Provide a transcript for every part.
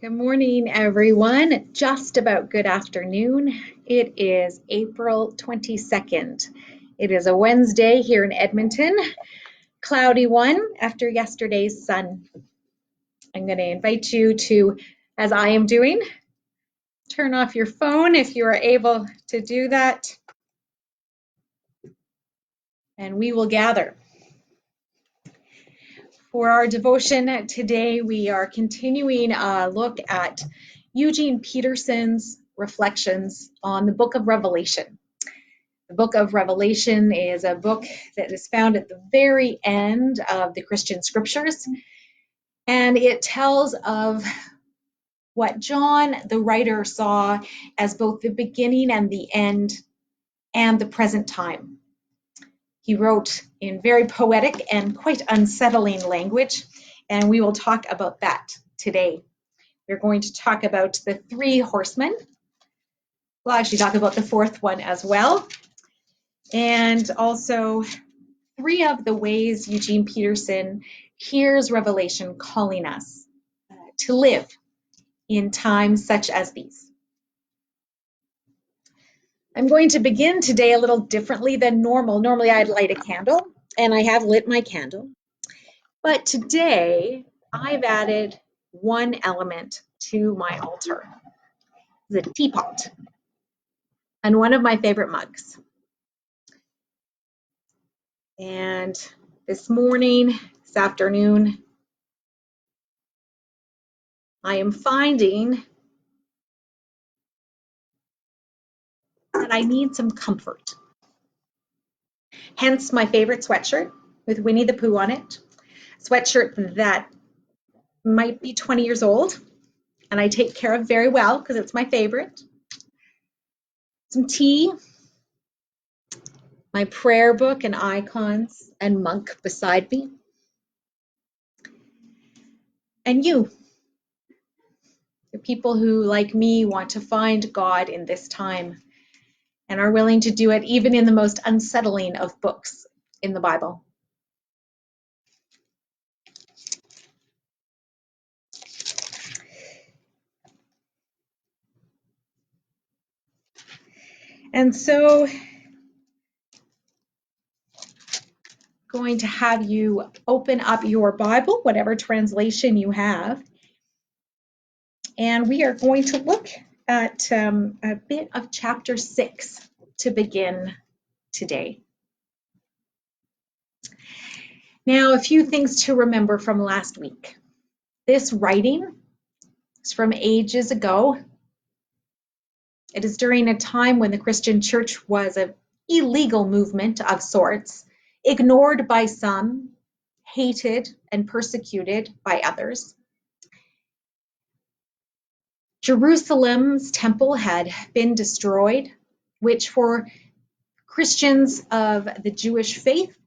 Good morning, everyone. Just about good afternoon. It is April 22nd. It is a Wednesday here in Edmonton, cloudy one after yesterday's sun. I'm going to invite you to, as I am doing, turn off your phone if you are able to do that, and we will gather. For our devotion today, we are continuing a look at Eugene Peterson's reflections on the book of Revelation. The book of Revelation is a book that is found at the very end of the Christian scriptures, and it tells of what John, the writer, saw as both the beginning and the end and the present time. He wrote in very poetic and quite unsettling language, and we will talk about that today. We're going to talk about the three horsemen. We'll actually talk about the fourth one as well, and also three of the ways Eugene Peterson hears Revelation calling us to live in times such as these. I'm going to begin today a little differently than normal. Normally I'd light a candle, and I have lit my candle. But today I've added one element to my altar, the teapot, and one of my favorite mugs. And this morning, this afternoon, I am finding that I need some comfort. Hence my favorite sweatshirt with Winnie the Pooh on it. Sweatshirt that might be 20 years old, and I take care of very well because it's my favorite. Some tea, my prayer book and icons and monk beside me. And you, the people who, like me, want to find God in this time and are willing to do it even in the most unsettling of books in the Bible. And so going to have you open up your Bible, whatever translation you have, and we are going to look at a bit of chapter 6 to begin today. Now, a few things to remember from last week. This writing is from ages ago. It is during a time when the Christian church was an illegal movement of sorts, ignored by some, hated and persecuted by others. Jerusalem's temple had been destroyed, which for Christians of the Jewish faith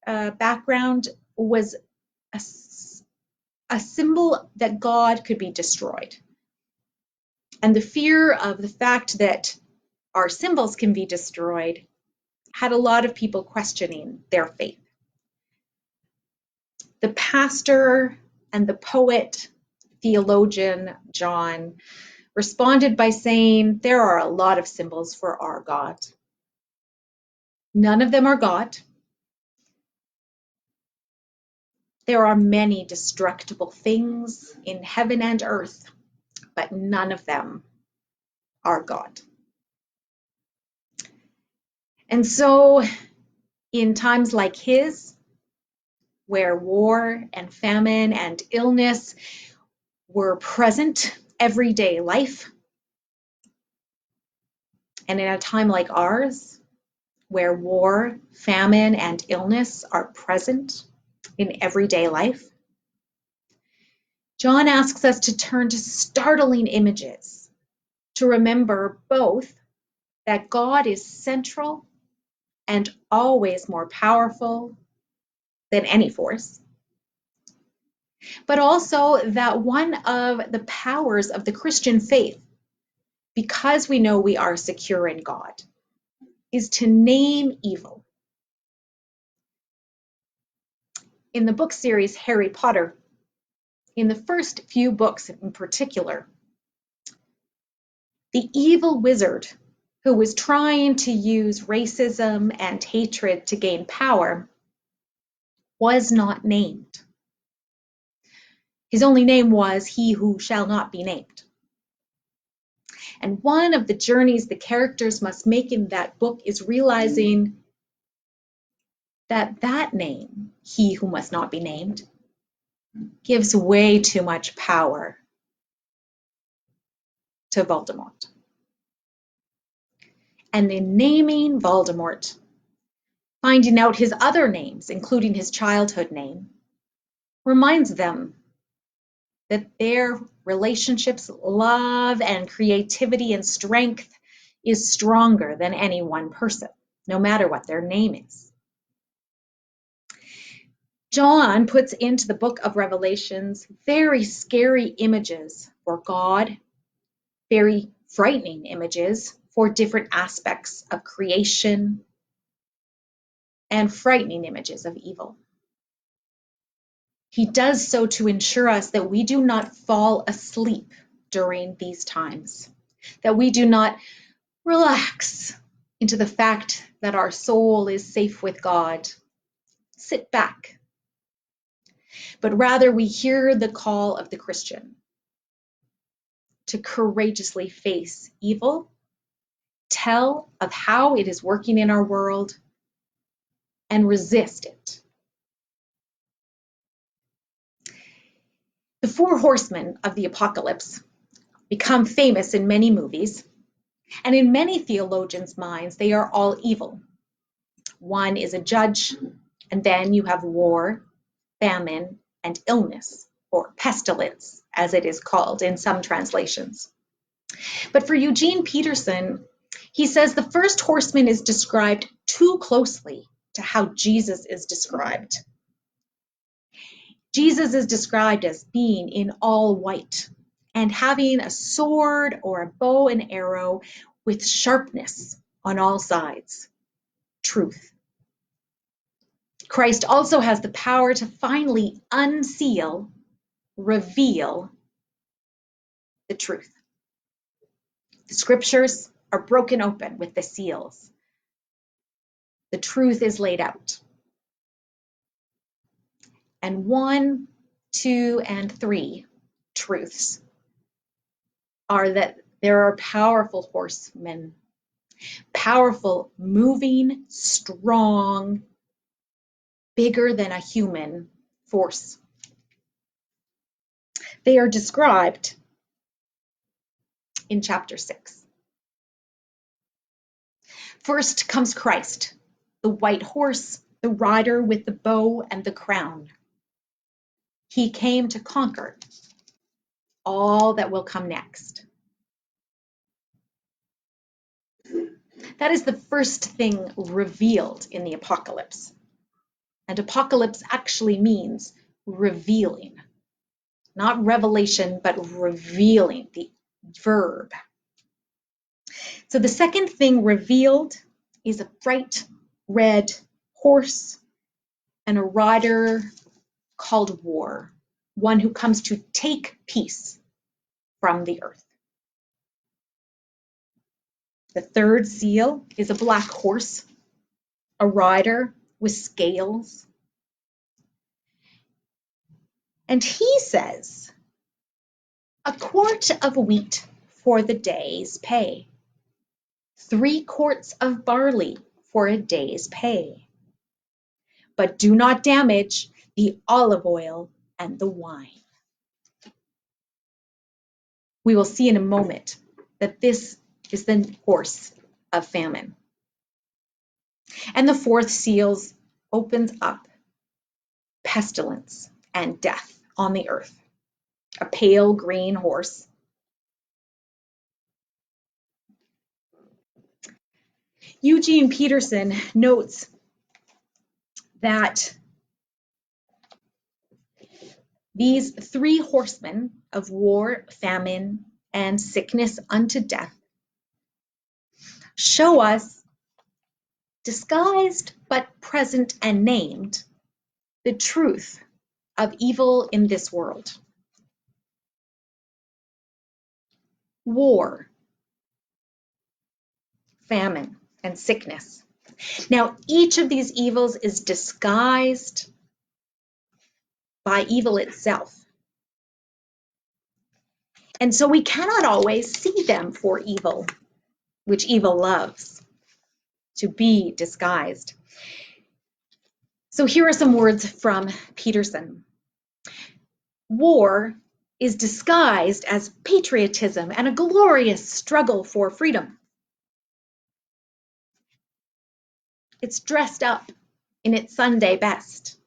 background was a symbol that God could be destroyed. And the fear of the fact that our symbols can be destroyed had a lot of people questioning their faith. The pastor and the poet, theologian John responded by saying, there are a lot of symbols for our God. None of them are God. There are many destructible things in heaven and earth, but none of them are God. And so in times like his, where war and famine and illness were present everyday life, and in a time like ours, where war, famine, and illness are present in everyday life, John asks us to turn to startling images to remember both that God is central and always more powerful than any force, but also that one of the powers of the Christian faith, because we know we are secure in God, is to name evil. In the book series Harry Potter, in the first few books in particular, the evil wizard who was trying to use racism and hatred to gain power was not named. His only name was He Who Shall Not Be Named. And one of the journeys the characters must make in that book is realizing that that name, He Who Must Not Be Named, gives way too much power to Voldemort. And in naming Voldemort, finding out his other names, including his childhood name, reminds them that their relationships, love, and creativity and strength is stronger than any one person, no matter what their name is. John puts into the book of Revelations very scary images for God, very frightening images for different aspects of creation, and frightening images of evil. He does so to ensure us that we do not fall asleep during these times, that we do not relax into the fact that our soul is safe with God. Sit back. But rather we hear the call of the Christian to courageously face evil, tell of how it is working in our world, and resist it. The four horsemen of the apocalypse become famous in many movies, and in many theologians' minds, they are all evil. One is a judge, and then you have war, famine, and illness, or pestilence, as it is called in some translations. But for Eugene Peterson, he says the first horseman is described too closely to how Jesus is described. Jesus is described as being in all white and having a sword or a bow and arrow with sharpness on all sides. Truth. Christ also has the power to finally unseal, reveal the truth. The scriptures are broken open with the seals. The truth is laid out. And 1, 2, and 3 truths are that there are powerful horsemen, powerful, moving, strong, bigger than a human force. They are described in chapter 6. First comes Christ, the white horse, the rider with the bow and the crown. He came to conquer all that will come next. That is the first thing revealed in the apocalypse. And apocalypse actually means revealing. Not revelation, but revealing, the verb. So the second thing revealed is a bright red horse and a rider called War, one who comes to take peace from the earth. The third seal is a black horse, a rider with scales. And he says, a quart of wheat for the day's pay, 3 quarts of barley for a day's pay. But do not damage the olive oil and the wine. We will see in a moment that this is the horse of famine. And the fourth seal opens up pestilence and death on the earth. A pale green horse. Eugene Peterson notes that these 3 horsemen of war, famine, and sickness unto death show us, disguised but present and named, the truth of evil in this world. war, famine, and sickness. Now, each of these evils is disguised by evil itself. And so we cannot always see them for evil, which evil loves to be disguised. So here are some words from Peterson. War is disguised as patriotism and a glorious struggle for freedom. It's dressed up in its Sunday best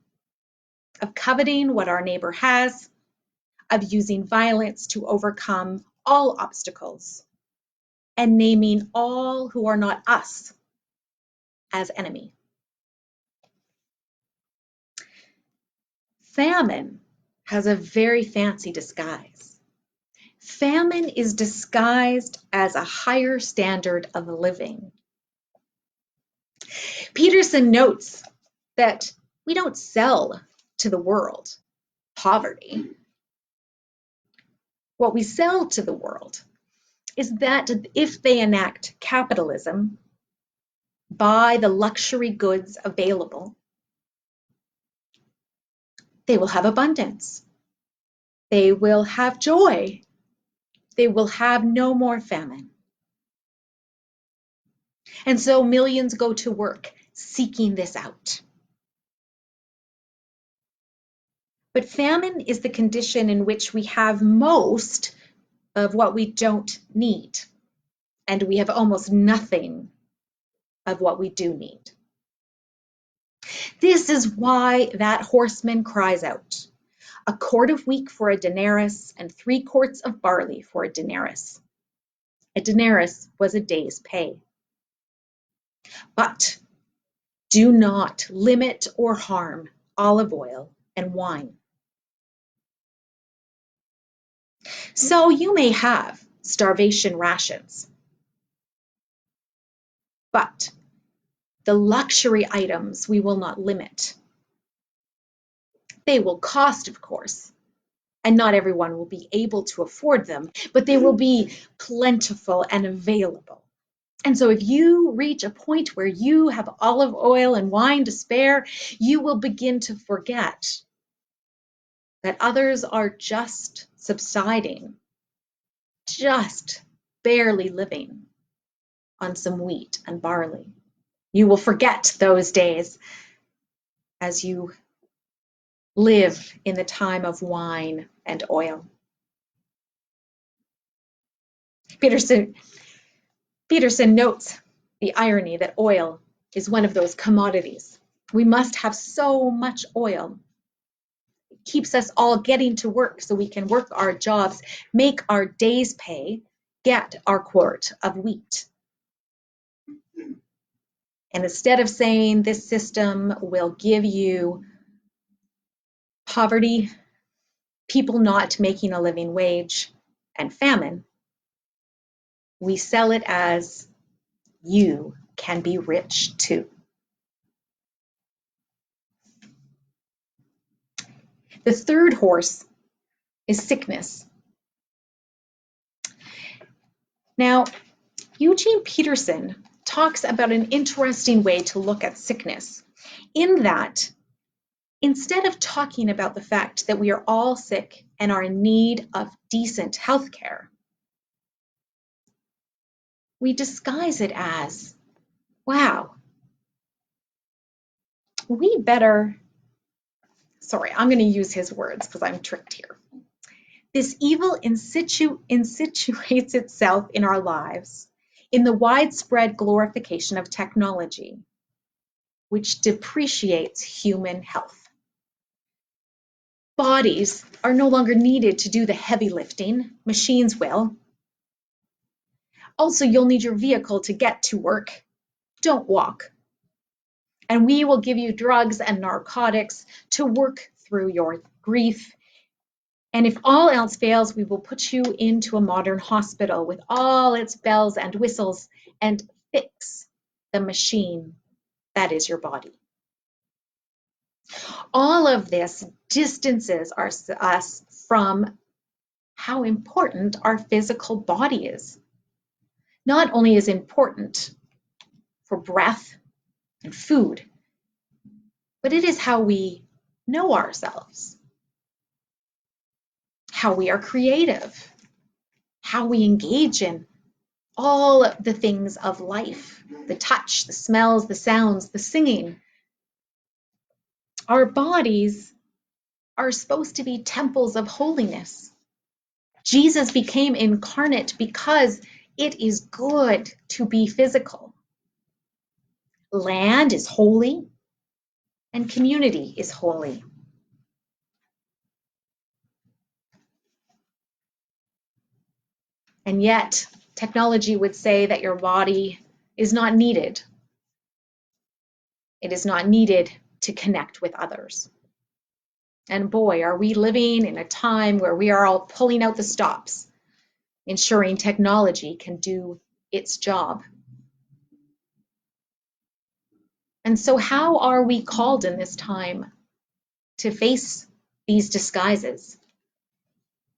of coveting what our neighbor has, of using violence to overcome all obstacles, and naming all who are not us as enemy. Famine has a very fancy disguise. Famine is disguised as a higher standard of living. Peterson notes that we don't sell to the world poverty. What we sell to the world is that if they enact capitalism, buy the luxury goods available, they will have abundance. They will have joy. They will have no more famine. And so millions go to work seeking this out. But famine is the condition in which we have most of what we don't need, and we have almost nothing of what we do need. This is why that horseman cries out, a quart of wheat for a denarius and 3 quarts of barley for a denarius. A denarius was a day's pay. But do not limit or harm olive oil and wine. So you may have starvation rations, but the luxury items we will not limit. They will cost, of course, and not everyone will be able to afford them, but they will be plentiful and available. And so if you reach a point where you have olive oil and wine to spare, you will begin to forget that others are just subsiding, just barely living on some wheat and barley. You will forget those days as you live in the time of wine and oil. Peterson notes the irony that oil is one of those commodities. We must have so much oil. It keeps us all getting to work so we can work our jobs, make our day's pay, get our quart of wheat. And instead of saying this system will give you poverty, people not making a living wage, and famine, we sell it as you can be rich too. The third horse is sickness. Now, Eugene Peterson talks about an interesting way to look at sickness, in that instead of talking about the fact that we are all sick and are in need of decent health care, we disguise it as, wow, we better, I'm going to use his words because I'm tricked here. This evil insinuates itself in our lives in the widespread glorification of technology, which depreciates human health. Bodies are no longer needed to do the heavy lifting, machines will. Also, you'll need your vehicle to get to work. Don't walk. And we will give you drugs and narcotics to work through your grief. And if all else fails, we will put you into a modern hospital with all its bells and whistles and fix the machine that is your body. All of this distances us from how important our physical body is. Not only is important for breath and food, but it is how we know ourselves, how we are creative, how we engage in all the things of life, the touch, the smells, the sounds, the singing. Our bodies are supposed to be temples of holiness. Jesus became incarnate because it is good to be physical. Land is holy and community is holy. And yet, technology would say that your body is not needed. It is not needed to connect with others. And boy, are we living in a time where we are all pulling out the stops, ensuring technology can do its job. And so, how are we called in this time to face these disguises?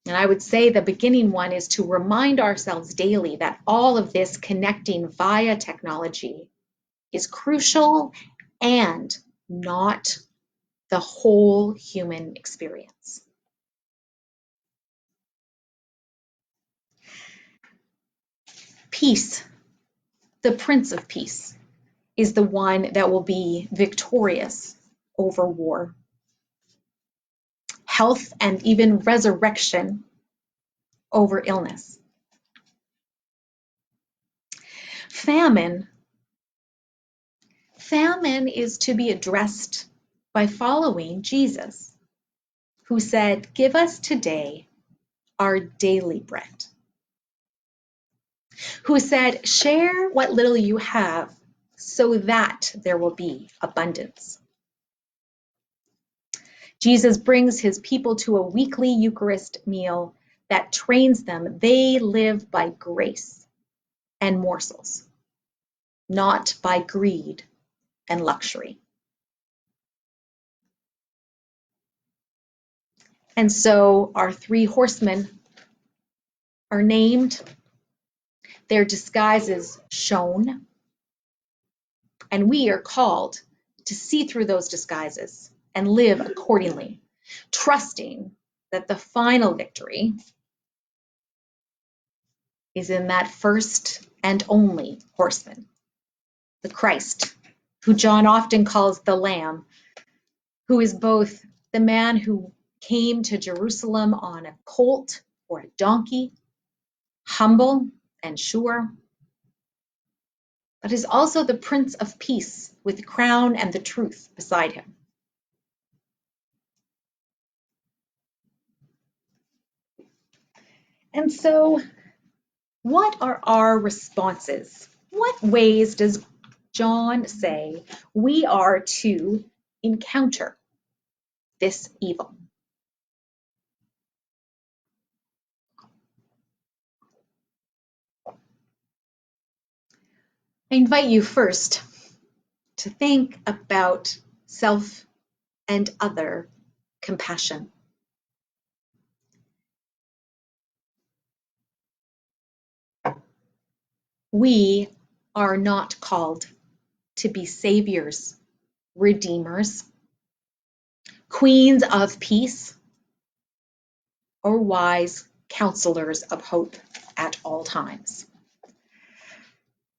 And I would say the beginning one is to remind ourselves daily that all of this connecting via technology is crucial and not the whole human experience. Peace, the Prince of Peace, is the one that will be victorious over war. Health and even resurrection over illness. Famine is to be addressed by following Jesus, who said, "Give us today our daily bread." Who said, "Share what little you have so that there will be abundance." Jesus brings his people to a weekly Eucharist meal that trains them they live by grace and morsels, not by greed and luxury. And so our three horsemen are named, their disguises shown, and we are called to see through those disguises and live accordingly, trusting that the final victory is in that first and only horseman, the Christ, who John often calls the Lamb, who is both the man who came to Jerusalem on a colt or a donkey, humble and sure, but is also the Prince of Peace with the crown and the truth beside him. And so, what are our responses? What ways does John say we are to encounter this evil? I invite you first to think about self and other compassion. We are not called to be saviors, redeemers, queens of peace, or wise counselors of hope at all times.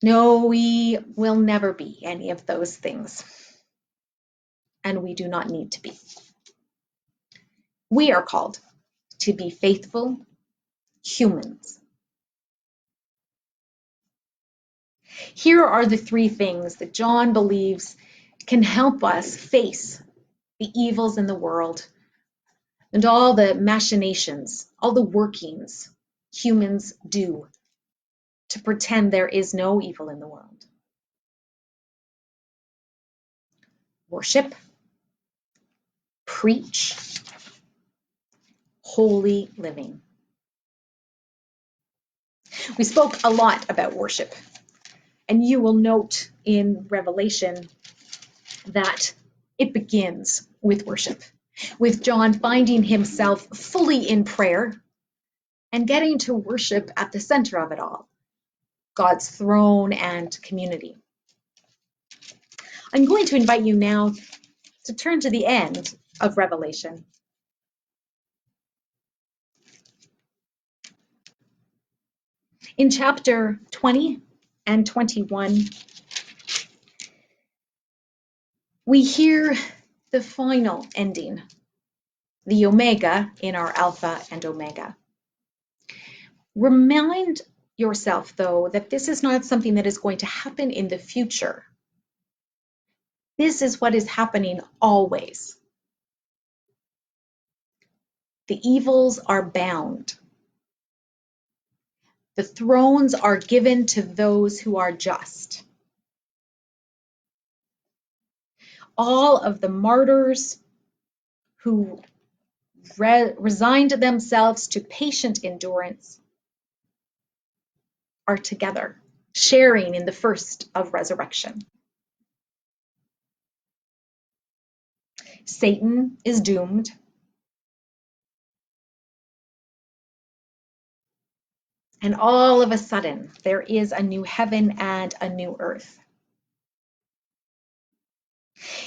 No, we will never be any of those things, and we do not need to be. We are called to be faithful humans. Here are the three things that John believes can help us face the evils in the world and all the machinations, all the workings humans do to pretend there is no evil in the world. Worship, preach, holy living. We spoke a lot about worship, and you will note in Revelation that it begins with worship, with John finding himself fully in prayer, and getting to worship at the center of it all, God's throne and community. I'm going to invite you now to turn to the end of Revelation. In chapter 20 and 21, we hear the final ending, the Omega in our Alpha and Omega. Remind yourself, though, that this is not something that is going to happen in the future. This is what is happening always. The evils are bound. The thrones are given to those who are just. All of the martyrs who resigned themselves to patient endurance are together, sharing in the first of resurrection. Satan is doomed. And all of a sudden, there is a new heaven and a new earth.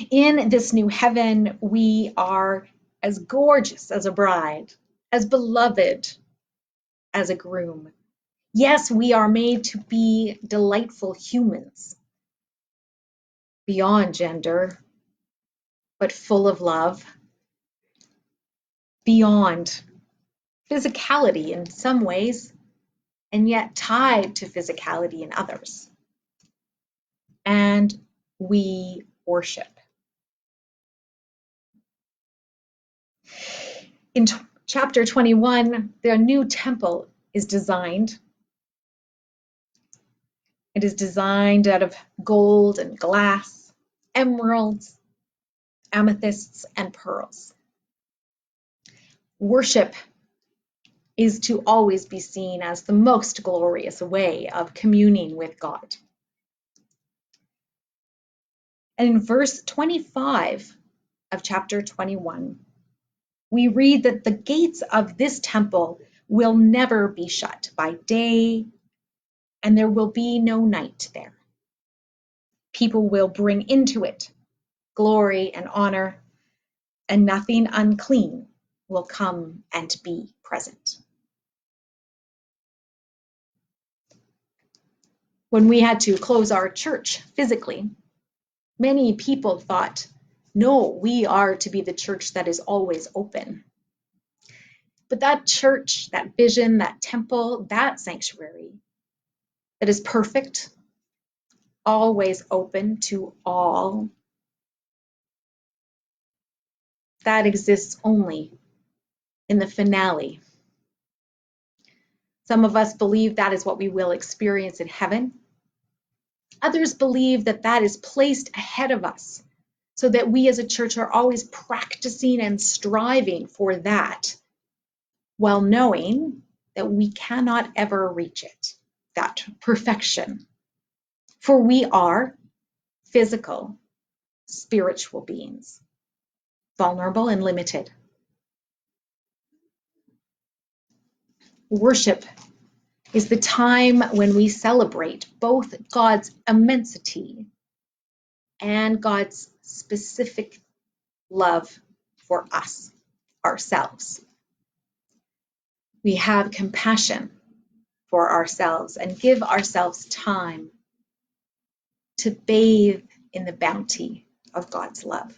In this new heaven, we are as gorgeous as a bride, as beloved as a groom. Yes, we are made to be delightful humans, beyond gender, but full of love, beyond physicality in some ways, and yet tied to physicality in others. And we worship. In chapter 21, the new temple is designed. It is designed out of gold and glass, emeralds, amethysts, and pearls. Worship is to always be seen as the most glorious way of communing with God. And in verse 25 of chapter 21, we read that the gates of this temple will never be shut by day, and there will be no night there. People will bring into it glory and honor, and nothing unclean will come and be present. When we had to close our church physically, many people thought, no, we are to be the church that is always open. But that church, that vision, that temple, that sanctuary that is perfect, always open to all, that exists only in the finale. Some of us believe that is what we will experience in heaven. Others believe that that is placed ahead of us so that we as a church are always practicing and striving for that, while knowing that we cannot ever reach it, that perfection. For we are physical, spiritual beings, vulnerable and limited. Worship is the time when we celebrate both God's immensity and God's specific love for us, ourselves. We have compassion for ourselves and give ourselves time to bathe in the bounty of God's love.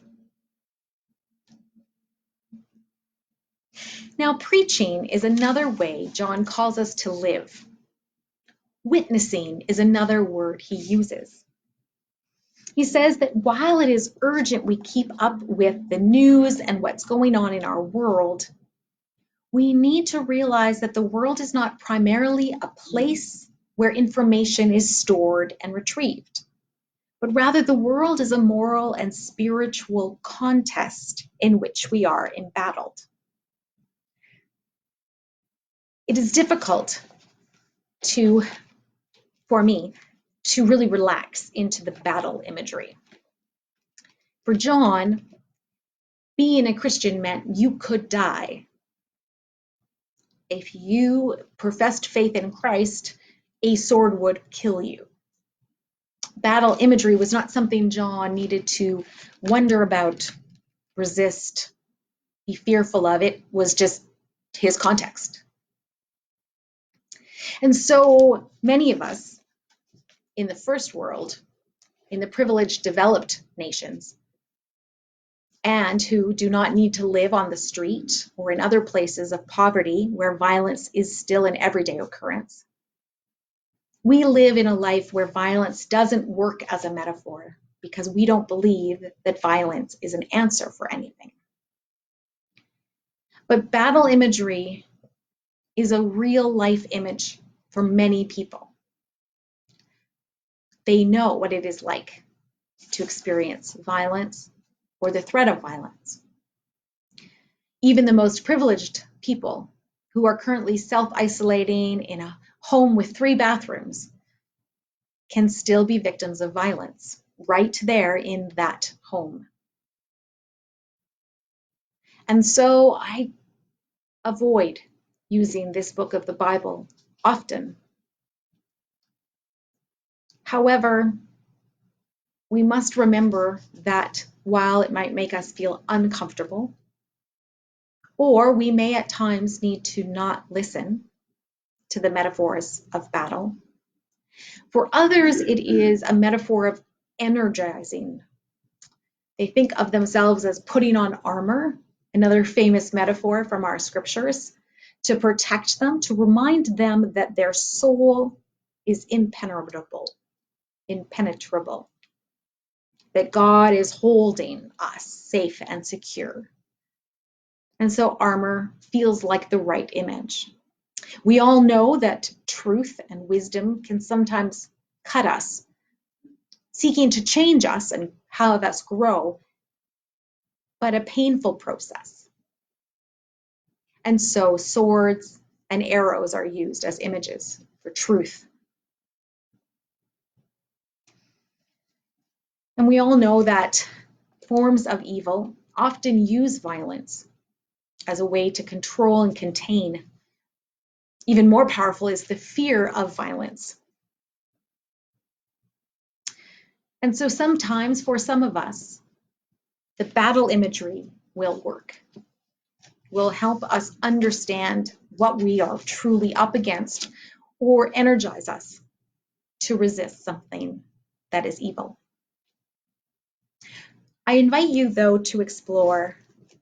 Now, preaching is another way John calls us to live. Witnessing is another word he uses. He says that while it is urgent we keep up with the news and what's going on in our world, we need to realize that the world is not primarily a place where information is stored and retrieved, but rather the world is a moral and spiritual contest in which we are embattled. It is difficult for me to really relax into the battle imagery. For John, being a Christian meant you could die. if you professed faith in Christ, a sword would kill you. Battle imagery was not something John needed to wonder about, resist, be fearful of. It was just his context. And so many of us in the first world, in the privileged developed nations, and who do not need to live on the street or in other places of poverty where violence is still an everyday occurrence, we live in a life where violence doesn't work as a metaphor because we don't believe that violence is an answer for anything. But battle imagery is a real life image for many people. They know what it is like to experience violence or the threat of violence. Even the most privileged people who are currently self-isolating in a home with 3 bathrooms can still be victims of violence right there in that home. And so I avoid using this book of the Bible often. However, we must remember that while it might make us feel uncomfortable, or we may at times need to not listen to the metaphors of battle, for others it is a metaphor of energizing. They think of themselves as putting on armor, another famous metaphor from our scriptures, to protect them, to remind them that their soul is impenetrable, that God is holding us safe and secure. And so armor feels like the right image. We all know that truth and wisdom can sometimes cut us, seeking to change us and have us grow, but a painful process. And so swords and arrows are used as images for truth. And we all know that forms of evil often use violence as a way to control and contain. Even more powerful is the fear of violence. And so sometimes for some of us, the battle imagery will work, will help us understand what we are truly up against or energize us to resist something that is evil. I invite you, though, to explore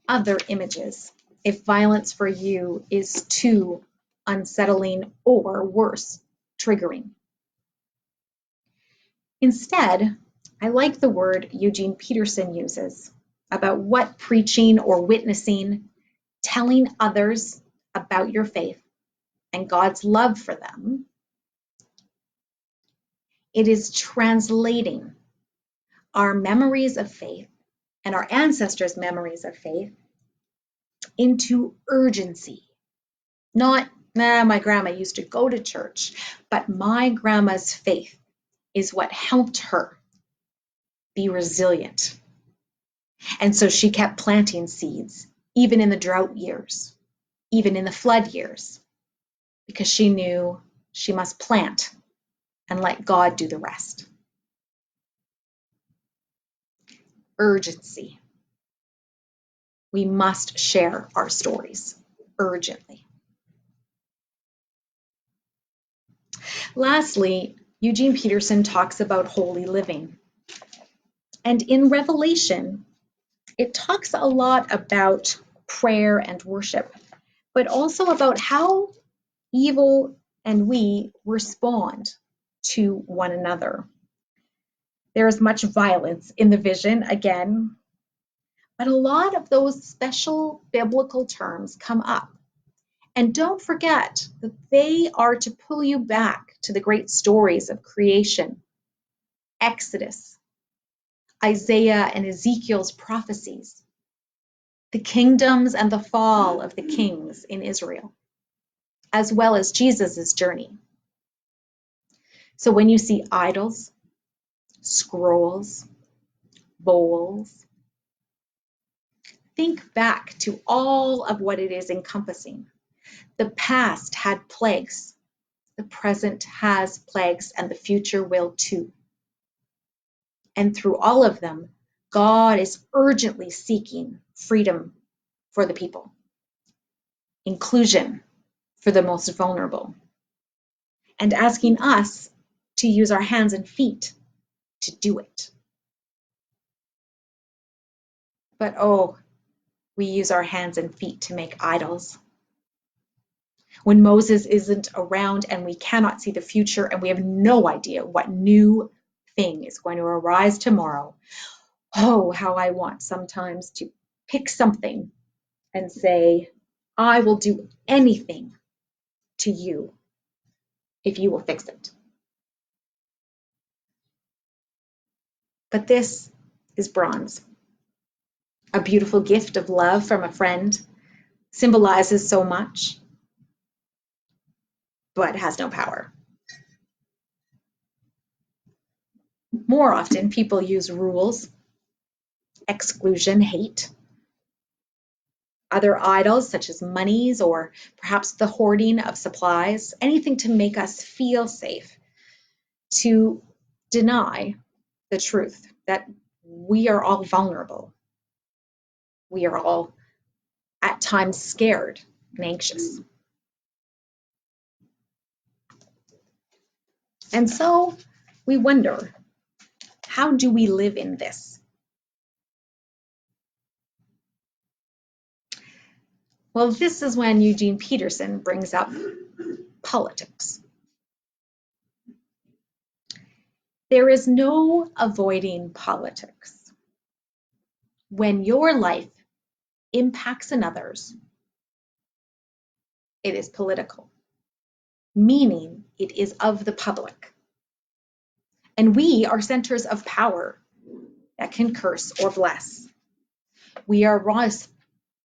other images if violence for you is too unsettling or worse, triggering. Instead, I like the word Eugene Peterson uses about what preaching or witnessing, telling others about your faith and God's love for them. It is translating our memories of faith and our ancestors' memories of faith into urgency. Not, my grandma used to go to church, but my grandma's faith is what helped her be resilient. And so she kept planting seeds, even in the drought years, even in the flood years, because she knew she must plant and let God do the rest. Urgency. We must share our stories urgently. Lastly, Eugene Peterson talks about holy living. And in Revelation, it talks a lot about prayer and worship, but also about how evil and we respond to one another. There is much violence in the vision, again, but a lot of those special biblical terms come up. And don't forget that they are to pull you back to the great stories of creation, Exodus, Isaiah and Ezekiel's prophecies, the kingdoms and the fall of the kings in Israel, as well as Jesus's journey. So when you see idols, scrolls, bowls, think back to all of what it is encompassing. The past had plagues. The present has plagues, and the future will too. And through all of them, God is urgently seeking freedom for the people, inclusion for the most vulnerable, and asking us to use our hands and feet to do it. But oh, we use our hands and feet to make idols. When Moses isn't around and we cannot see the future and we have no idea what new thing is going to arise tomorrow, oh, how I want sometimes to pick something and say, I will do anything to you if you will fix it. But this is bronze. A beautiful gift of love from a friend, symbolizes so much, but has no power. More often, people use rules, exclusion, hate, other idols such as monies or perhaps the hoarding of supplies, anything to make us feel safe, to deny the truth that we are all vulnerable. We are all at times scared and anxious. And so we wonder, how do we live in this? Well, this is when Eugene Peterson brings up politics. There is no avoiding politics. When your life impacts another's, it is political, meaning it is of the public. And we are centers of power that can curse or bless. We are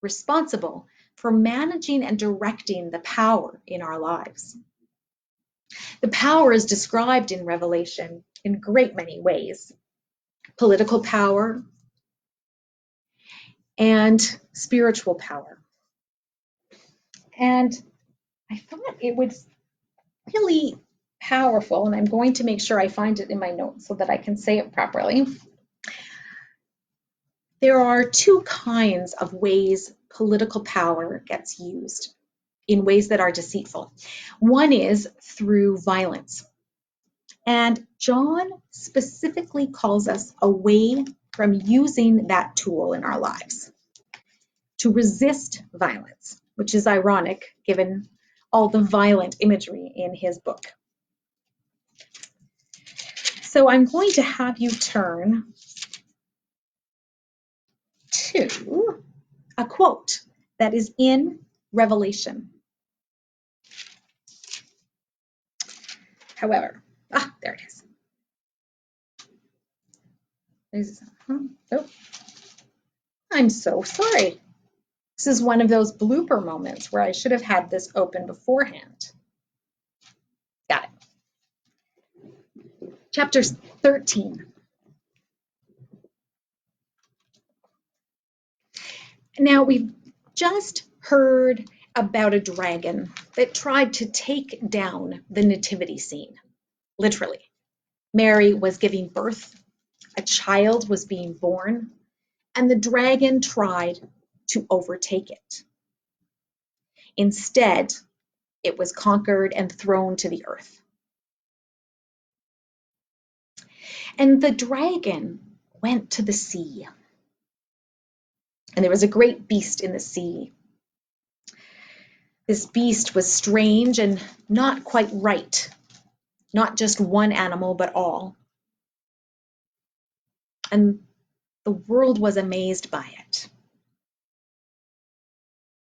responsible for managing and directing the power in our lives. The power is described in Revelation in great many ways. Political power and spiritual power. And I thought it was really powerful, and I'm going to make sure I find it in my notes so that I can say it properly. There are two kinds of ways political power gets used in ways that are deceitful. One is through violence. And John specifically calls us away from using that tool in our lives, to resist violence, which is ironic given all the violent imagery in his book. So I'm going to have you turn to a quote that is in Revelation. However, there it is. Oh, I'm so sorry. This is one of those blooper moments where I should have had this open beforehand. Got it. Chapter 13. Now, we've just heard about a dragon that tried to take down the nativity scene, literally. Mary was giving birth, a child was being born, and the dragon tried to overtake it. Instead, it was conquered and thrown to the earth. And the dragon went to the sea. And there was a great beast in the sea. This beast was strange and not quite right. Not just one animal, but all. And the world was amazed by it.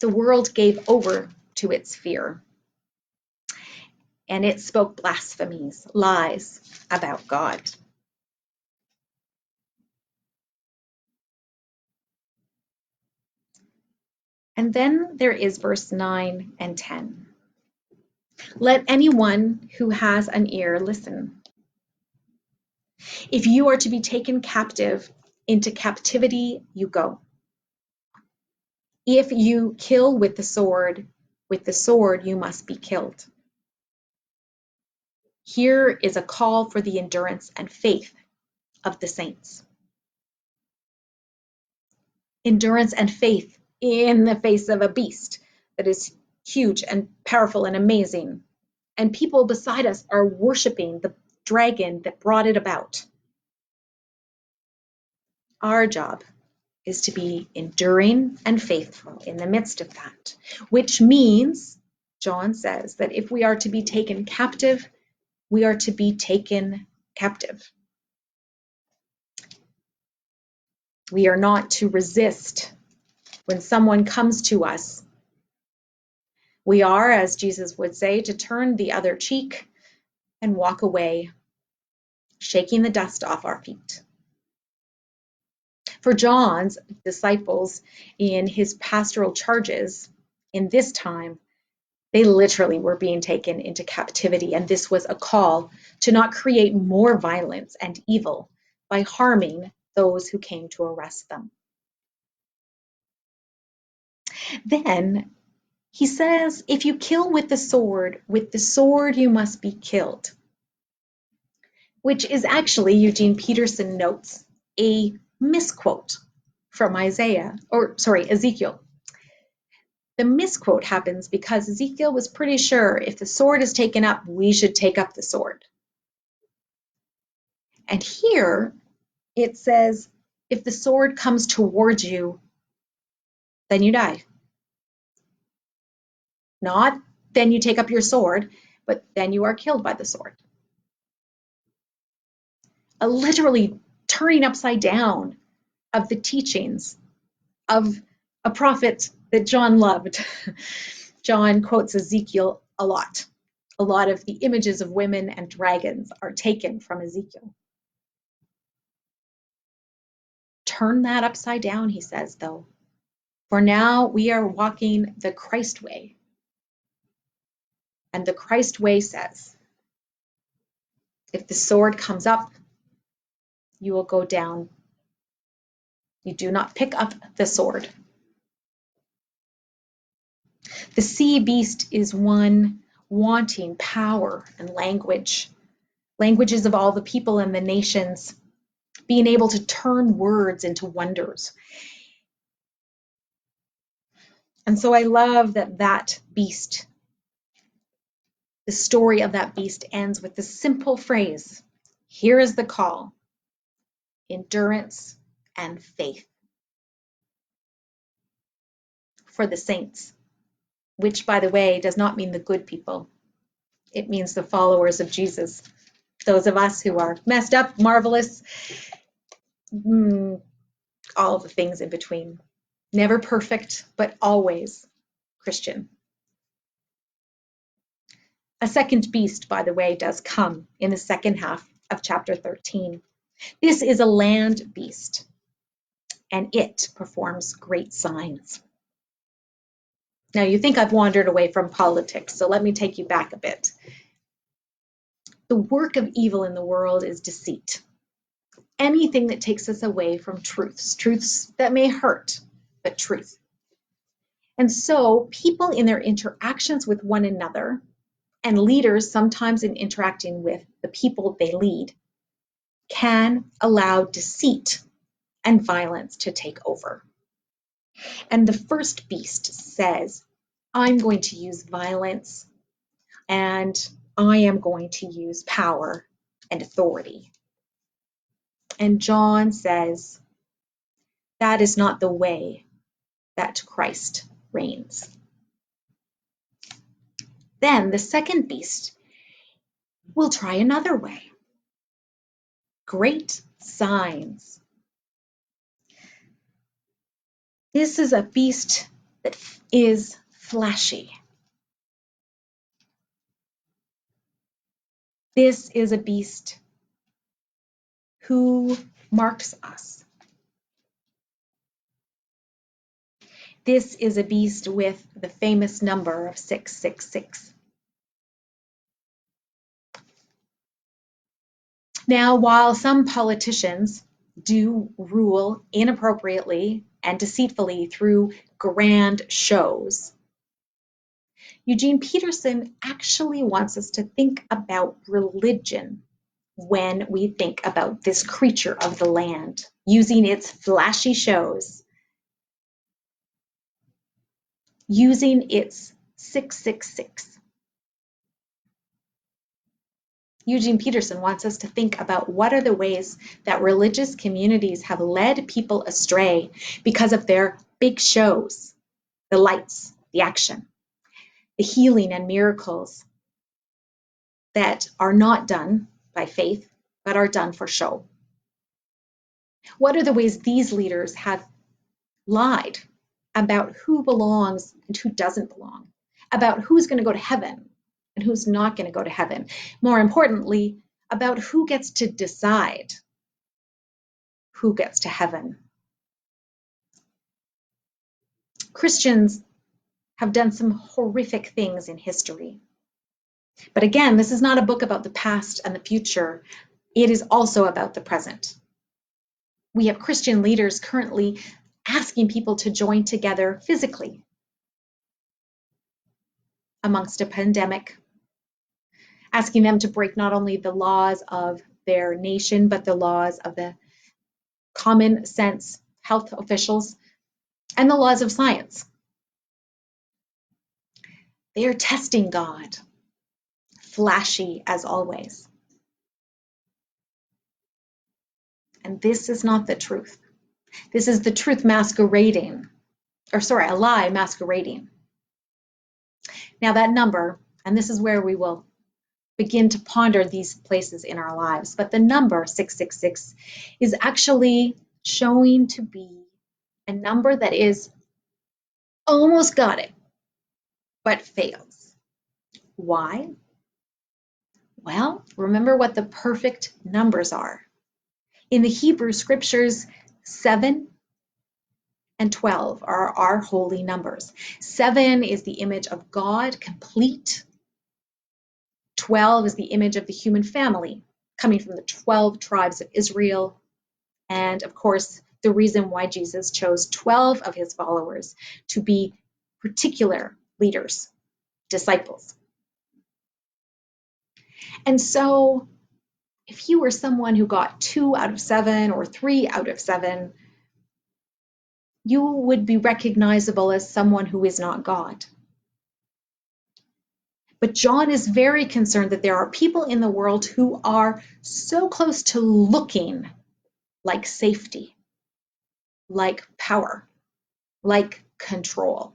The world gave over to its fear. And it spoke blasphemies, lies about God. And then there is verse 9 and 10. Let anyone who has an ear listen. If you are to be taken captive, into captivity you go. If you kill with the sword, with the sword you must be killed. Here is a call for the endurance and faith of the saints. Endurance and faith in the face of a beast that is huge and powerful and amazing. And people beside us are worshiping the dragon that brought it about. Our job is to be enduring and faithful in the midst of that, which means, John says, that if we are to be taken captive, we are to be taken captive. We are not to resist when someone comes to us. We are, as Jesus would say, to turn the other cheek and walk away, shaking the dust off our feet. For John's disciples in his pastoral charges in this time, they literally were being taken into captivity, and this was a call to not create more violence and evil by harming those who came to arrest them. Then he says, if you kill with the sword you must be killed, which is actually, Eugene Peterson notes, a misquote from Ezekiel. The misquote happens because Ezekiel was pretty sure if the sword is taken up, we should take up the sword. And here it says, if the sword comes towards you, then you die. Not then you take up your sword, but then you are killed by the sword. A literally turning upside down of the teachings of a prophet that John loved. John quotes Ezekiel a lot. A lot of the images of women and dragons are taken from Ezekiel. Turn that upside down, he says, though. For now we are walking the Christ way. And the Christ way says, if the sword comes up, you will go down. You do not pick up the sword. The sea beast is one wanting power and languages of all the people and the nations, being able to turn words into wonders. And so I love that beast, the story of that beast ends with the simple phrase, here is the call, endurance and faith for the saints, which, by the way, does not mean the good people. It means the followers of Jesus, those of us who are messed up, marvelous, all the things in between. Never perfect, but always Christian. A second beast, by the way, does come in the second half of chapter 13. This is a land beast, and it performs great signs. Now, you think I've wandered away from politics, so let me take you back a bit. The work of evil in the world is deceit. Anything that takes us away from truths that may hurt, but truth. And so people in their interactions with one another, and leaders sometimes in interacting with the people they lead, can allow deceit and violence to take over. And the first beast says, I'm going to use violence and I am going to use power and authority. And John says, that is not the way that Christ reigns. Then the second beast will try another way. Great signs. This is a beast that is flashy. This is a beast who marks us. This is a beast with the famous number of 666. Now, while some politicians do rule inappropriately and deceitfully through grand shows, Eugene Peterson actually wants us to think about religion when we think about this creature of the land, using its flashy shows, using its 666. Eugene Peterson wants us to think about what are the ways that religious communities have led people astray because of their big shows, the lights, the action, the healing and miracles that are not done by faith, but are done for show. What are the ways these leaders have lied about who belongs and who doesn't belong, about who's going to go to heaven and who's not going to go to heaven? More importantly, about who gets to decide who gets to heaven. Christians have done some horrific things in history. But again, this is not a book about the past and the future. It is also about the present. We have Christian leaders currently asking people to join together physically amongst a pandemic, asking them to break not only the laws of their nation, but the laws of the common sense health officials and the laws of science. They are testing God, flashy as always. And this is not the truth. This is the truth masquerading, a lie masquerading. Now that number, and this is where we will begin to ponder these places in our lives, but the number 666 is actually showing to be a number that is almost got it, but fails. Why? Well, remember what the perfect numbers are. In the Hebrew scriptures, 7 and 12 are our holy numbers. 7 is the image of God, complete. 12 is the image of the human family, coming from the 12 tribes of Israel. And of course, the reason why Jesus chose 12 of his followers to be particular leaders, disciples. And so, if you were someone who got 2 out of 7 or 3 out of 7, you would be recognizable as someone who is not God. But John is very concerned that there are people in the world who are so close to looking like safety, like power, like control.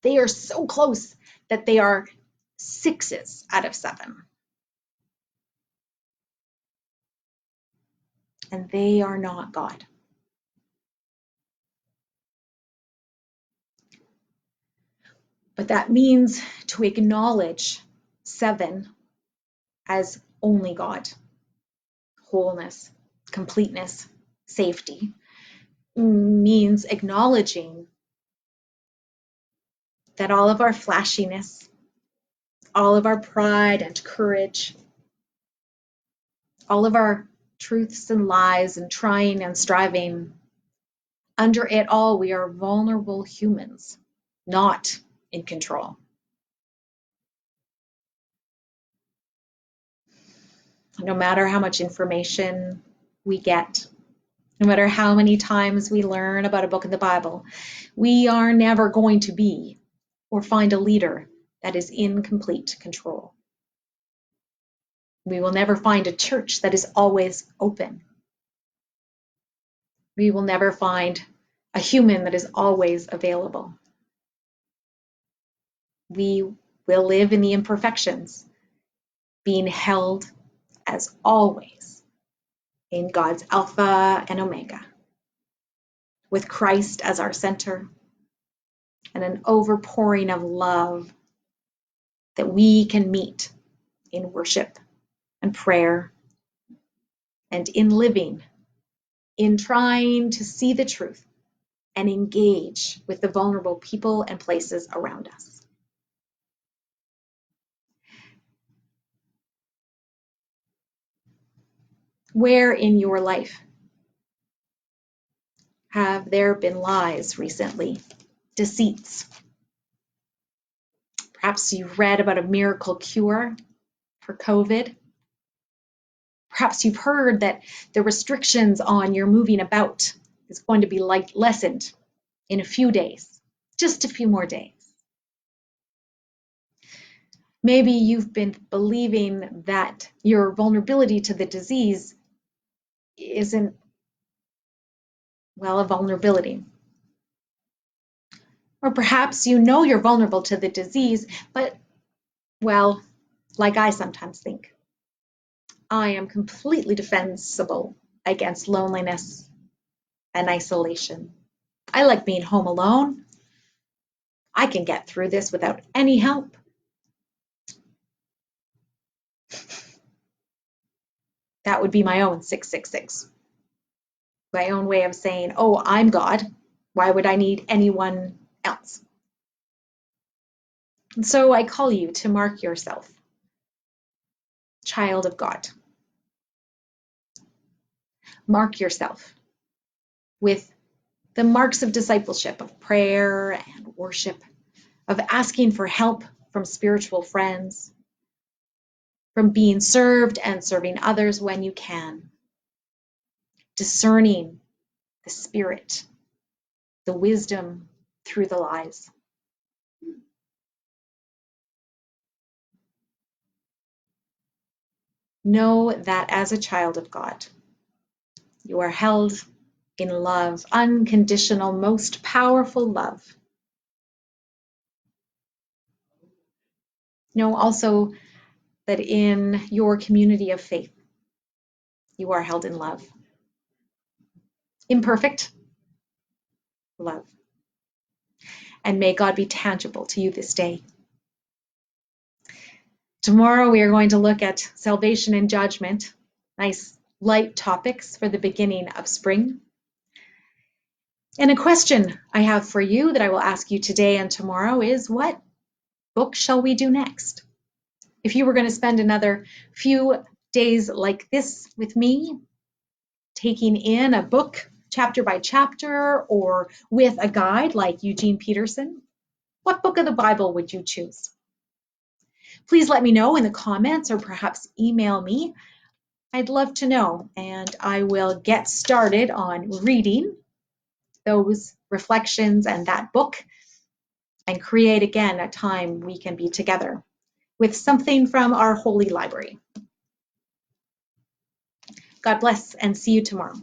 They are so close that they are 6s out of 7. And they are not God. But that means to acknowledge 7 as only God, wholeness, completeness, safety, means acknowledging that all of our flashiness, all of our pride and courage, all of our truths and lies and trying and striving, under it all, we are vulnerable humans, not in control. No matter how much information we get, no matter how many times we learn about a book in the Bible, we are never going to be or find a leader that is in complete control. We will never find a church that is always open. We will never find a human that is always available. We will live in the imperfections, being held as always in God's Alpha and Omega, with Christ as our center and an overpouring of love that we can meet in worship and prayer and in living, in trying to see the truth and engage with the vulnerable people and places around us. Where in your life have there been lies recently, deceits, Perhaps you've read about a miracle cure for COVID. Perhaps you've heard that the restrictions on your moving about is going to be lessened in a few days, just a few more days. Maybe you've been believing that your vulnerability to the disease isn't, well, a vulnerability. Or perhaps you know you're vulnerable to the disease, but, well, like I sometimes think, I am completely defensible against loneliness and isolation. I like being home alone. I can get through this without any help. That would be my own 666. My own way of saying, oh, I'm God. Why would I need anyone else? And so I call you to mark yourself, child of God. Mark yourself with the marks of discipleship, of prayer and worship, of asking for help from spiritual friends, from being served and serving others when you can, discerning the Spirit, the wisdom through the lies. Know that as a child of God, you are held in love, unconditional, most powerful love. Know also that in your community of faith, you are held in love. Imperfect love. And may God be tangible to you this day. Tomorrow we are going to look at salvation and judgment. Nice light topics for the beginning of spring. And a question I have for you that I will ask you today and tomorrow is, what book shall we do next? If you were going to spend another few days like this with me, taking in a book chapter by chapter or with a guide like Eugene Peterson, what book of the Bible would you choose? Please let me know in the comments or perhaps email me. I'd love to know, and I will get started on reading those reflections and that book and create again a time we can be together with something from our holy library. God bless and see you tomorrow.